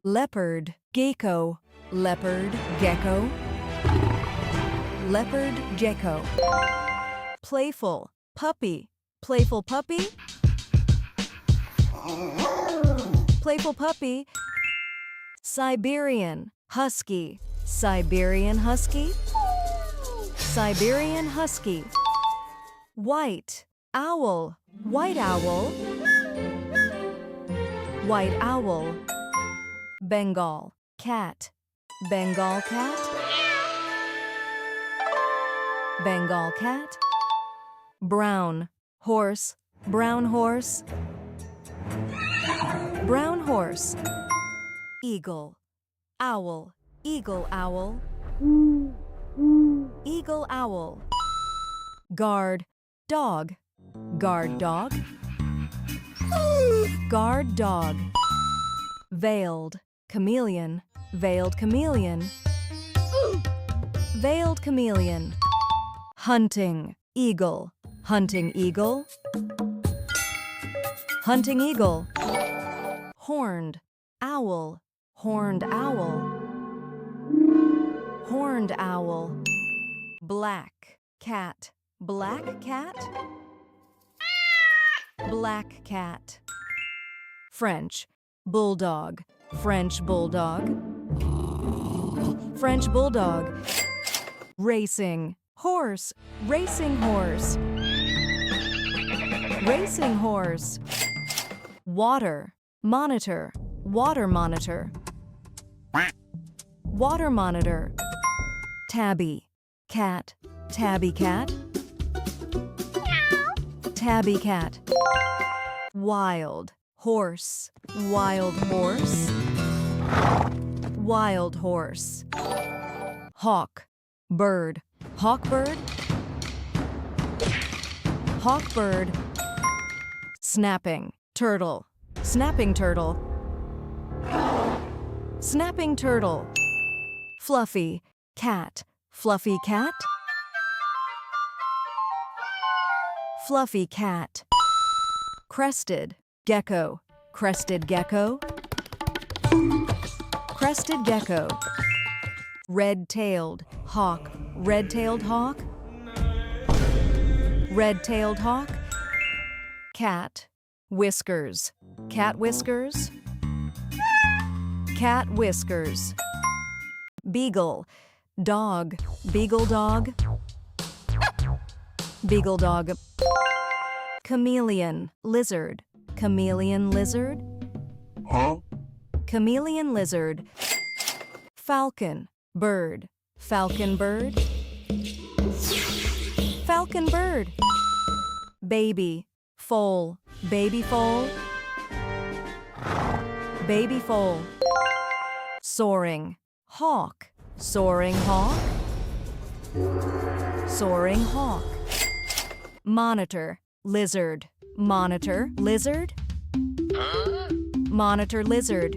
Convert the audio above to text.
leopard, gecko, leopard, gecko, leopard, gecko. Playful, puppy, playful puppy, playful puppy. Siberian, husky, Siberian husky, Siberian husky. White, owl, white owl, white owl. Bengal, cat, Bengal cat, Bengal cat. Brown, horse, brown horse, brown horse. Eagle, owl, eagle owl, eagle owl. Guard, dog, guard dog, guard dog. Veiled, chameleon, veiled chameleon, veiled chameleon. Hunting, eagle, hunting eagle, hunting eagle. Horned, owl, horned owl, horned owl. Black cat, black cat, black cat. French, bulldog, French bulldog, French bulldog. Racing, horse, racing horse, racing horse. Water, monitor, water monitor, water monitor. Tabby, cat, tabby cat, tabby cat. Wild, horse, wild horse, wild horse. Hawk, bird, hawk bird, hawk bird. Snapping, turtle, snapping turtle, snapping turtle. Fluffy, cat, fluffy cat, fluffy cat. Crested, gecko, crested gecko, crested gecko. Red-tailed hawk, red-tailed hawk, red-tailed hawk. Cat, whiskers, cat whiskers, cat whiskers. Beagle, dog, beagle dog, beagle dog. Chameleon, lizard, chameleon lizard, chameleon lizard. Falcon, bird, falcon bird, falcon bird. Baby, foal, baby foal, baby foal. Soaring, hawk, soaring hawk, soaring hawk. Monitor, lizard, monitor lizard, monitor lizard.